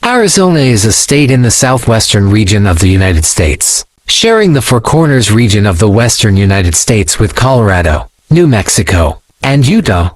Arizona is a state in the southwestern region of the United States, sharing the Four Corners region of the western United States with Colorado, New Mexico, and Utah.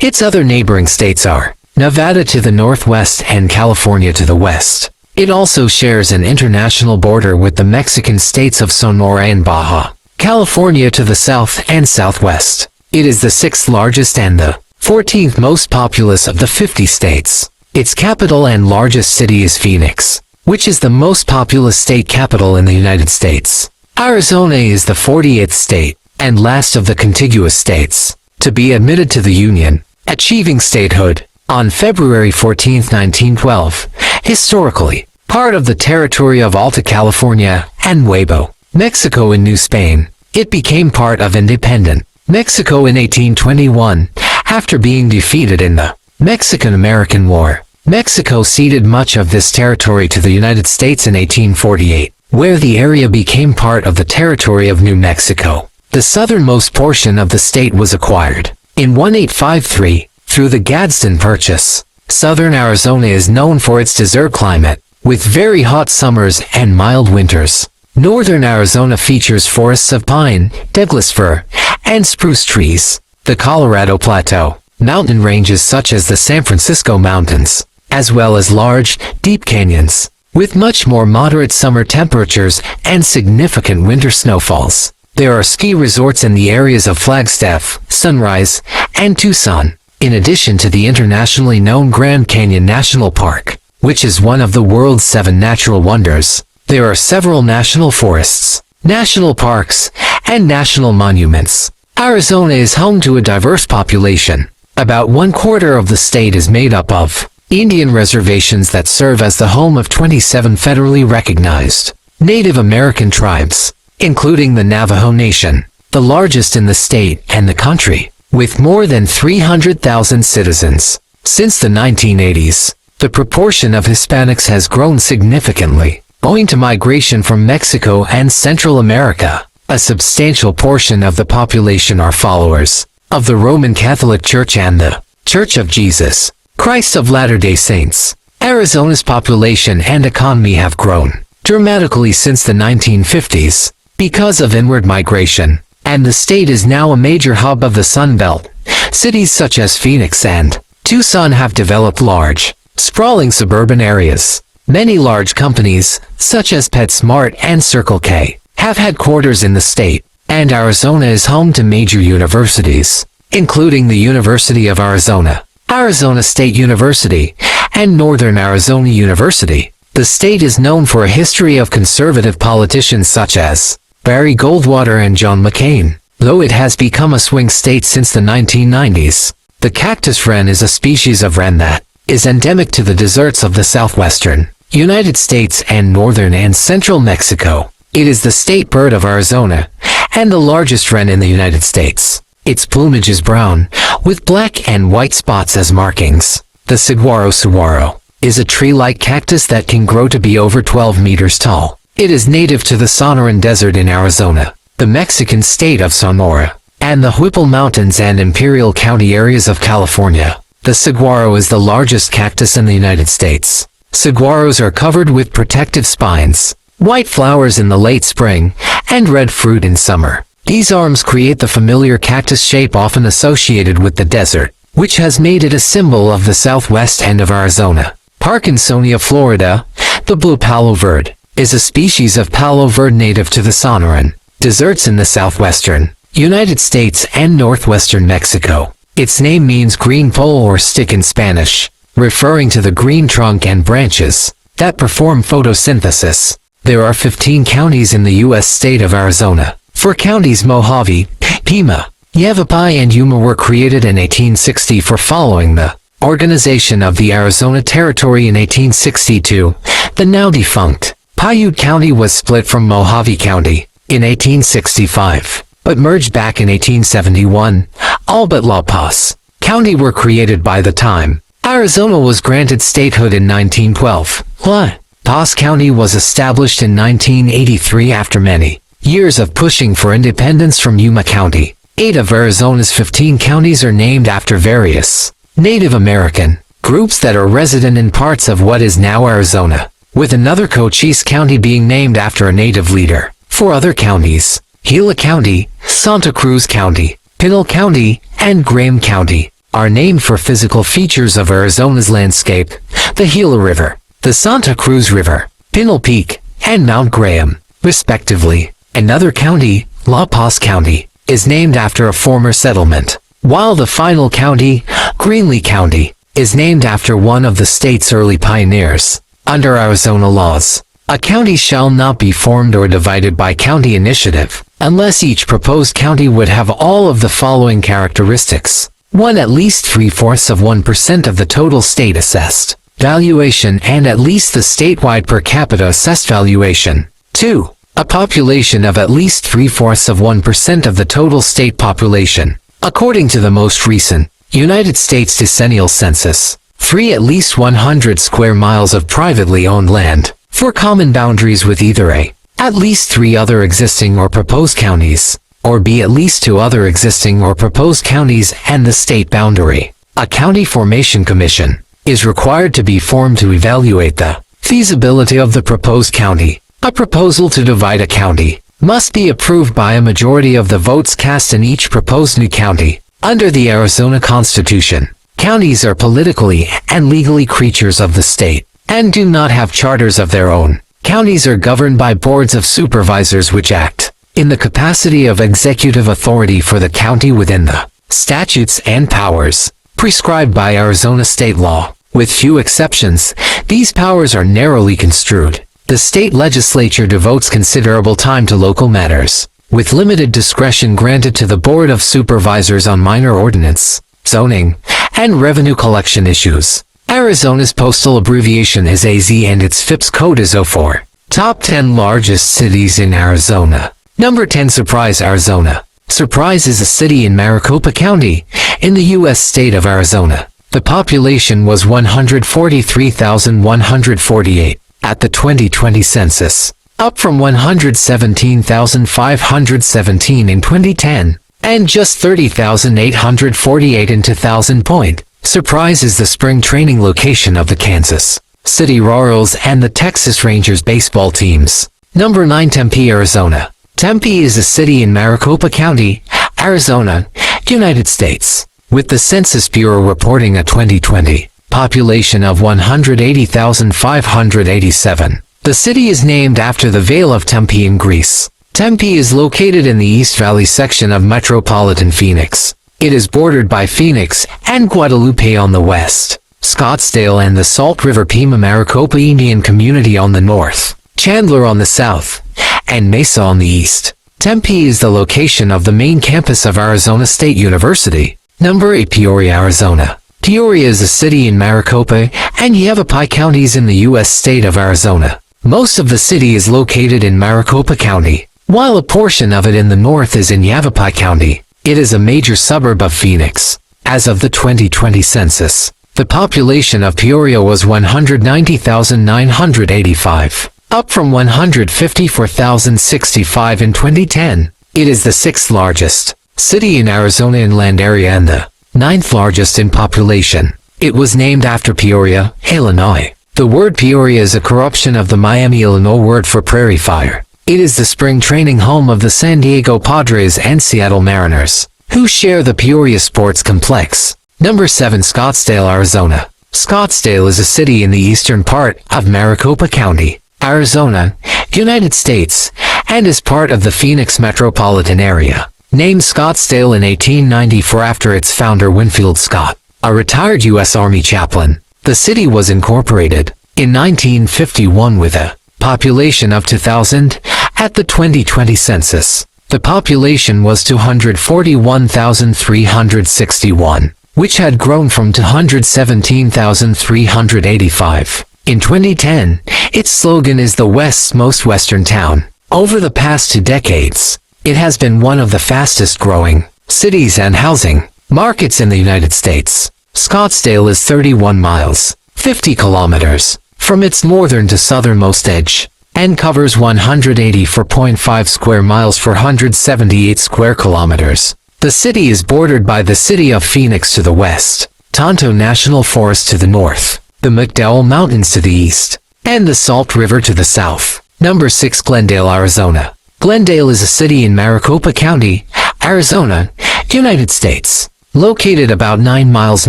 Its other neighboring states are Nevada to the northwest and California to the west. It also shares an international border with the Mexican states of Sonora and Baja California to the south and southwest. It is the sixth largest and the 14th most populous of the 50 states. Its capital and largest city is Phoenix, which is the most populous state capital in the United States. Arizona is the 48th state and last of the contiguous states to be admitted to the Union, achieving statehood on February 14, 1912. Historically, part of the territory of Alta California and Nuevo Mexico in New Spain, it became part of independent Mexico in 1821 after being defeated in the Mexican-American War. Mexico ceded much of this territory to the United States in 1848, where the area became part of the territory of New Mexico. The southernmost portion of the state was acquired in 1853 through the Gadsden Purchase. Southern Arizona is known for its desert climate, with very hot summers and mild winters. Northern Arizona features forests of pine, Douglas fir, and spruce trees. The Colorado Plateau, mountain ranges such as the San Francisco Mountains, as well as large, deep canyons, with much more moderate summer temperatures and significant winter snowfalls. There are ski resorts in the areas of Flagstaff, Sunrise, and Tucson, in addition to the internationally known Grand Canyon National Park, which is one of the world's 7 natural wonders. There are several national forests, national parks, and national monuments. Arizona is home to a diverse population. About 1/4 of the state is made up of Indian reservations that serve as the home of 27 federally recognized Native American tribes, including the Navajo Nation, the largest in the state and the country, with more than 300,000 citizens. Since the 1980s, the proportion of Hispanics has grown significantly, owing to migration from Mexico and Central America. A substantial portion of the population are followers of the Roman Catholic Church and the Church of Jesus Christ of Latter-day Saints. Arizona's population and economy have grown dramatically since the 1950s because of inward migration, and the state is now a major hub of the Sun Belt. Cities such as Phoenix and Tucson have developed large, sprawling suburban areas. Many large companies, such as PetSmart and Circle K, have headquarters in the state, and Arizona is home to major universities, including the University of Arizona, Arizona State University, and Northern Arizona University. The state is known for a history of conservative politicians such as Barry Goldwater and John McCain, though it has become a swing state since the 1990s. The cactus wren is a species of wren that is endemic to the deserts of the southwestern United States and northern and central Mexico. It is the state bird of Arizona and the largest wren in the United States. Its plumage is brown, with black and white spots as markings. The saguaro is a tree-like cactus that can grow to be over 12 meters tall. It is native to the Sonoran Desert in Arizona, the Mexican state of Sonora, and the Whipple Mountains and Imperial County areas of California. The saguaro is the largest cactus in the United States. Saguaros are covered with protective spines, white flowers in the late spring, and red fruit in summer. These arms create the familiar cactus shape often associated with the desert, which has made it a symbol of the southwest end of Arizona. Parkinsonia florida, the blue palo verde, is a species of palo verde native to the Sonoran deserts in the southwestern United States and northwestern Mexico. Its name means green pole or stick in Spanish, referring to the green trunk and branches that perform photosynthesis. There are 15 counties in the U.S. state of Arizona. 4 counties, Mojave, Pima, Yavapai, and Yuma, were created in 1860 following the organization of the Arizona Territory in 1862. The now defunct Piute County was split from Mojave County in 1865, but merged back in 1871, all but La Paz, County were created by the time Arizona was granted statehood in 1912. La Paz County was established in 1983 after many years of pushing for independence from Yuma County. 8 of Arizona's 15 counties are named after various Native American groups that are resident in parts of what is now Arizona, with another Cochise County being named after a Native leader. 4 other counties, Gila County, Santa Cruz County, Pinal County, and Graham County, are named for physical features of Arizona's landscape: the Gila River, the Santa Cruz River, Pinal Peak, and Mount Graham, respectively. Another county, La Paz County, is named after a former settlement, while the final county, Greenlee County, is named after one of the state's early pioneers. Under Arizona laws, a county shall not be formed or divided by county initiative, unless each proposed county would have all of the following characteristics: 1. At least 3/4% of the total state assessed valuation and at least the statewide per capita assessed valuation. 2. A population of at least 3/4% of the total state population, according to the most recent United States decennial census. 3. At least 100 square miles of privately owned land, for common boundaries with either A, at least 3 other existing or proposed counties, or B, at least 2 other existing or proposed counties and the state boundary. A county formation commission is required to be formed to evaluate the feasibility of the proposed county. A proposal to divide a county must be approved by a majority of the votes cast in each proposed new county. Under the Arizona Constitution, counties are politically and legally creatures of the state and do not have charters of their own. Counties are governed by boards of supervisors which act in the capacity of executive authority for the county within the statutes and powers prescribed by Arizona state law. With few exceptions, these powers are narrowly construed. The state legislature devotes considerable time to local matters, with limited discretion granted to the Board of Supervisors on minor ordinance, zoning, and revenue collection issues. Arizona's postal abbreviation is AZ and its FIPS code is 04. Top 10 largest cities in Arizona. Number 10. Surprise, Arizona. Surprise is a city in Maricopa County, in the U.S. state of Arizona. The population was 143,148 at the 2020 census, up from 117,517 in 2010, and just 30,848 in 2000. Surprise is the spring training location of the Kansas City Royals and the Texas Rangers baseball teams. Number 9. Tempe, Arizona. Tempe is a city in Maricopa County, Arizona, United States, with the Census Bureau reporting a 2020 population of 180,587. The city is named after the Vale of Tempe in Greece. Tempe is located in the East Valley section of metropolitan Phoenix. It is bordered by Phoenix and Guadalupe on the west, Scottsdale and the Salt River Pima Maricopa Indian Community on the north, Chandler on the south, and Mesa on the east. Tempe is the location of the main campus of Arizona State University. Number 8. Peoria, Arizona. Peoria is a city in Maricopa and Yavapai counties in the U.S. state of Arizona. Most of the city is located in Maricopa County, while a portion of it in the north is in Yavapai County. It is a major suburb of Phoenix. As of the 2020 census, the population of Peoria was 190,985, up from 154,065 in 2010. It is the 6th largest city in Arizona in land area and the 9th largest in population. It was named after Peoria, Illinois. The word Peoria is a corruption of the Miami, Illinois word for prairie fire. It is the spring training home of the San Diego Padres and Seattle Mariners, who share the Peoria Sports Complex. Number 7. Scottsdale, Arizona. Scottsdale is a city in the eastern part of Maricopa County, Arizona, United States, and is part of the Phoenix metropolitan area. Named Scottsdale in 1894 after its founder Winfield Scott, a retired U.S. Army chaplain. The city was incorporated in 1951 with a population of 2,000. At the 2020 census, the population was 241,361, which had grown from 217,385. In 2010, its slogan is the West's most western town. Over the past 2 decades, it has been one of the fastest growing cities and housing Markets in the United States. Scottsdale is 31 miles, 50 kilometers, from its northern to southernmost edge, and covers 184.5 square miles for 178 square kilometers. The city is bordered by the city of Phoenix to the west, Tonto National Forest to the north, the McDowell Mountains to the east, and the Salt River to the south. Number 6. Glendale, Arizona. Glendale is a city in Maricopa County, Arizona, United States. Located about 9 miles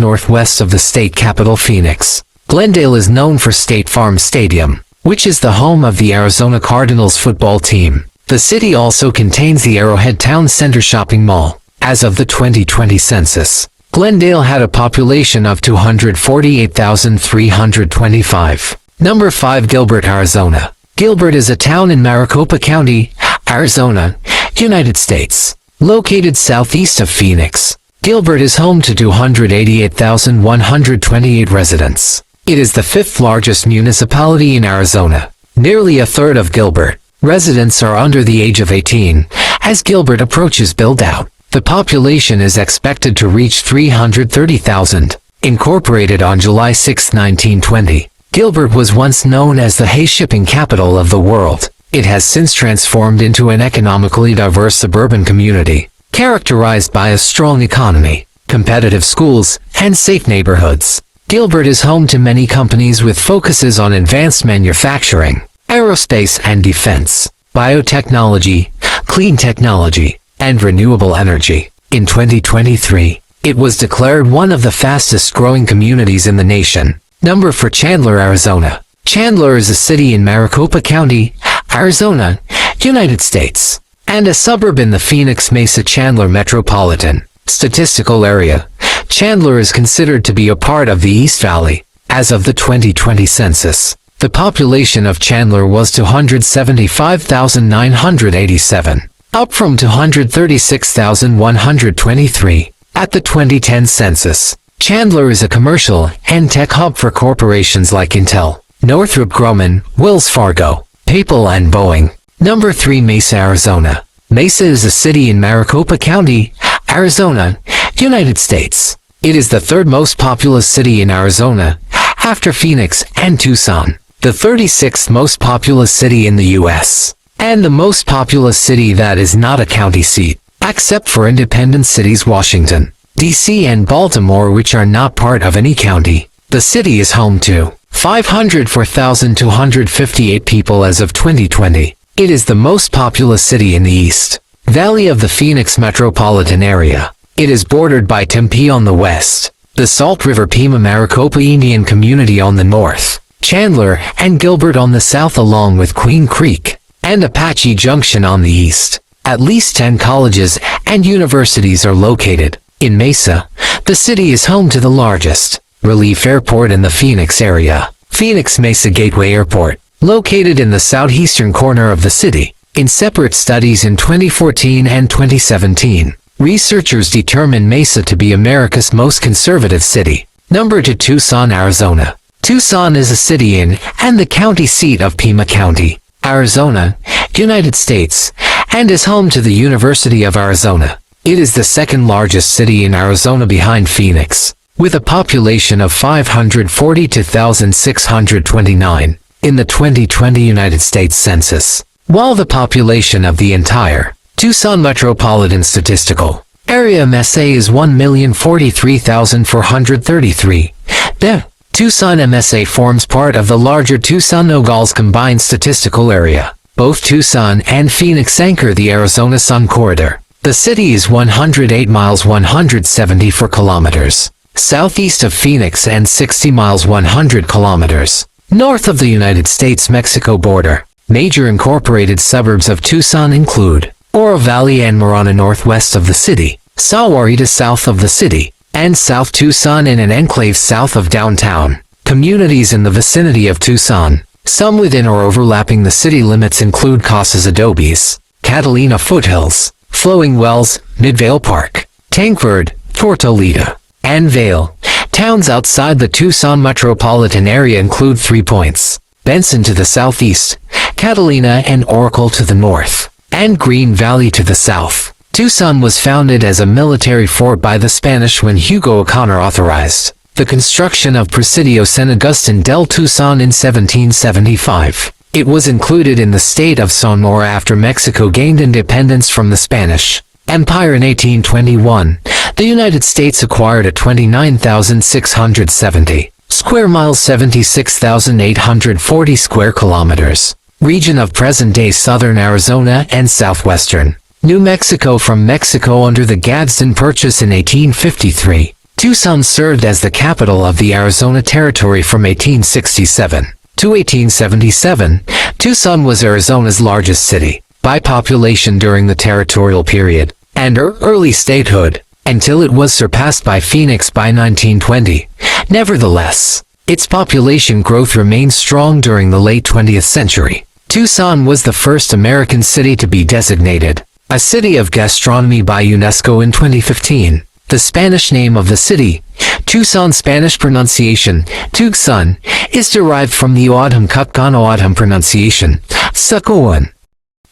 northwest of the state capital Phoenix. Glendale is known for State Farm Stadium, which is the home of the Arizona Cardinals football team. The city also contains the Arrowhead Town Center shopping mall. As of the 2020 census, Glendale had a population of 248,325. Number 5. Gilbert, Arizona. Gilbert is a town in Maricopa County, Arizona, United States. Located southeast of Phoenix, Gilbert is home to 288,128 residents. It is the 5th largest municipality in Arizona. Nearly a third of Gilbert residents are under the age of 18. As Gilbert approaches build-out, the population is expected to reach 330,000. Incorporated on July 6, 1920, Gilbert was once known as the hay shipping capital of the world. It has since transformed into an economically diverse suburban community, characterized by a strong economy, competitive schools, and safe neighborhoods. Gilbert is home to many companies with focuses on advanced manufacturing, aerospace and defense, biotechnology, clean technology, and renewable energy. In 2023, it was declared one of the fastest growing communities in the nation. Number 4. Chandler, Arizona. Chandler is a city in Maricopa County, Arizona, United States, and a suburb in the Phoenix-Mesa-Chandler metropolitan statistical area. Chandler is considered to be a part of the East Valley. As of the 2020 census, the population of Chandler was 275,987. Up from 236,123 at the 2010 census. Chandler is a commercial and tech hub for corporations like Intel, Northrop Grumman, Wells Fargo, PayPal and Boeing. Number 3. Mesa, Arizona. Mesa is a city in Maricopa County, Arizona, United States. It is the 3rd most populous city in Arizona, after Phoenix and Tucson, the 36th most populous city in the U.S., and the most populous city that is not a county seat, except for independent cities Washington, D.C. and Baltimore, which are not part of any county. The city is home to 504,258 people as of 2020. It is the most populous city in the East Valley of the Phoenix metropolitan area. It is bordered by Tempe on the west, the Salt River Pima Maricopa Indian Community on the north, Chandler and Gilbert on the south, along with Queen Creek and Apache Junction on the east. At least 10 colleges and universities are located in Mesa. The city is home to the largest relief airport in the Phoenix area, Phoenix Mesa Gateway Airport, located in the southeastern corner of the city. In separate studies in 2014 and 2017, researchers determined Mesa to be America's most conservative city. Number 2. Tucson, Arizona. Tucson is a city in and the county seat of Pima County, Arizona, United States, and is home to the University of Arizona. It is the 2nd largest city in Arizona behind Phoenix, with a population of 542,629 in the 2020 United States Census, while the population of the entire Tucson Metropolitan Statistical Area MSA is 1,043,433. The Tucson MSA forms part of the larger Tucson-Nogales Combined Statistical Area. Both Tucson and Phoenix anchor the Arizona Sun Corridor. The city is 108 miles 174 kilometers southeast of Phoenix and 60 miles 100 kilometers north of the United States-Mexico border. Major incorporated suburbs of Tucson include Oro Valley and Marana northwest of the city, Sahuarita south of the city, and South Tucson in an enclave south of downtown. Communities in the vicinity of Tucson, some within or overlapping the city limits, include Casas Adobes, Catalina Foothills, Flowing Wells, Midvale Park, Tankford, Tortolita, and Vale. Towns outside the Tucson metropolitan area include 3 Points, Benson to the southeast, Catalina and Oracle to the north, and Green Valley to the south. Tucson was founded as a military fort by the Spanish when Hugo O'Connor authorized the construction of Presidio San Agustin del Tucson in 1775. It was included in the state of Sonora after Mexico gained independence from the Spanish Empire in 1821. The United States acquired a 29,670 square miles, 76,840 square kilometers region of present-day southern Arizona and southwestern New Mexico from Mexico under the Gadsden Purchase in 1853. Tucson served as the capital of the Arizona Territory from 1867 to 1877. Tucson was Arizona's largest city by population during the territorial period and early statehood, until it was surpassed by Phoenix by 1920. Nevertheless, its population growth remained strong during the late 20th century. Tucson was the first American city to be designated a city of gastronomy by UNESCO in 2015. The Spanish name of the city, Tucson, Spanish pronunciation, Tucson, is derived from the O'odham Cutcon O'odham pronunciation, Succowan.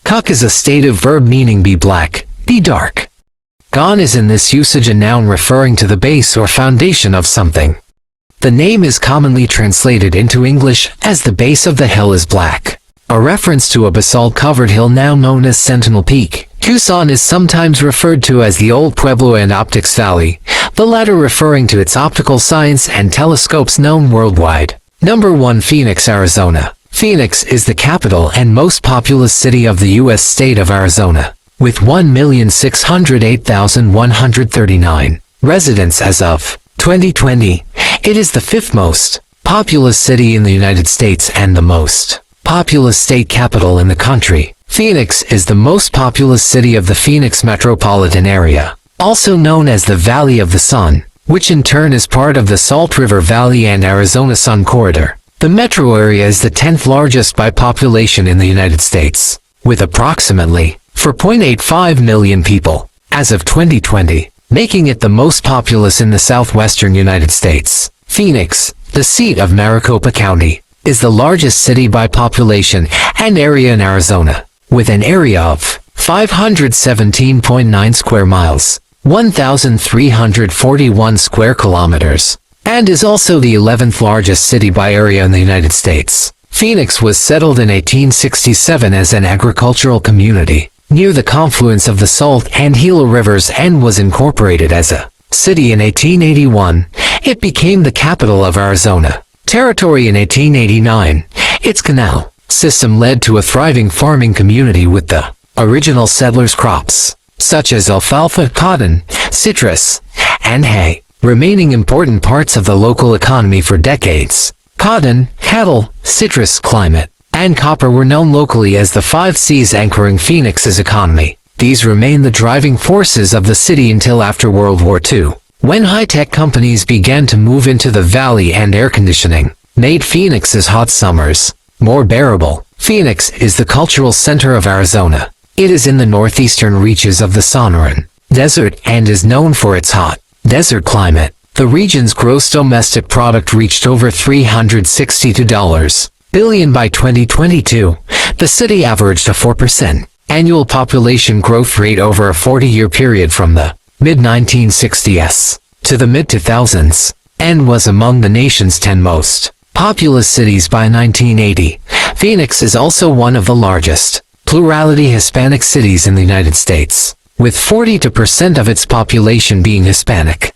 Cuck is a stative verb meaning be black, be dark. Gon is in this usage a noun referring to the base or foundation of something. The name is commonly translated into English as the base of the hill is black, a reference to a basalt-covered hill now known as Sentinel Peak. Tucson is sometimes referred to as the Old Pueblo and Optics Valley, the latter referring to its optical science and telescopes known worldwide. Number 1. Phoenix, Arizona. Phoenix is the capital and most populous city of the U.S. state of Arizona, with 1,608,139 residents as of 2020. It is the fifth most populous city in the United States and the most populous state capital in the country. Phoenix is the most populous city of the Phoenix metropolitan area, also known as the Valley of the Sun, which in turn is part of the Salt River Valley and Arizona Sun Corridor. The metro area is the 10th largest by population in the United States, with approximately 4.85 million people as of 2020, making it the most populous in the southwestern United States. Phoenix, the seat of Maricopa County, is the largest city by population and area in Arizona, with an area of 517.9 square miles, 1,341 square kilometers, and is also the 11th largest city by area in the United States. Phoenix was settled in 1867 as an agricultural community near the confluence of the Salt and Gila rivers and was incorporated as a city in 1881. It became the capital of Arizona Territory in 1889. Its canal system led to a thriving farming community with the original settlers' crops, such as alfalfa, cotton, citrus, and hay, remaining important parts of the local economy for decades. Cotton, cattle, citrus, climate, and copper were known locally as the 5 C's anchoring Phoenix's economy. These remained the driving forces of the city until after World War II, when high-tech companies began to move into the valley and air conditioning made Phoenix's hot summers more bearable. Phoenix is the cultural center of Arizona. It is in the northeastern reaches of the Sonoran Desert and is known for its hot desert climate. The region's gross domestic product reached over $362 billion by 2022. The city averaged a 4% annual population growth rate over a 40-year period from the mid-1960s to the mid-2000s, and was among the nation's 10 most populous cities by 1980. Phoenix is also one of the largest plurality Hispanic cities in the United States, with 42% of its population being Hispanic.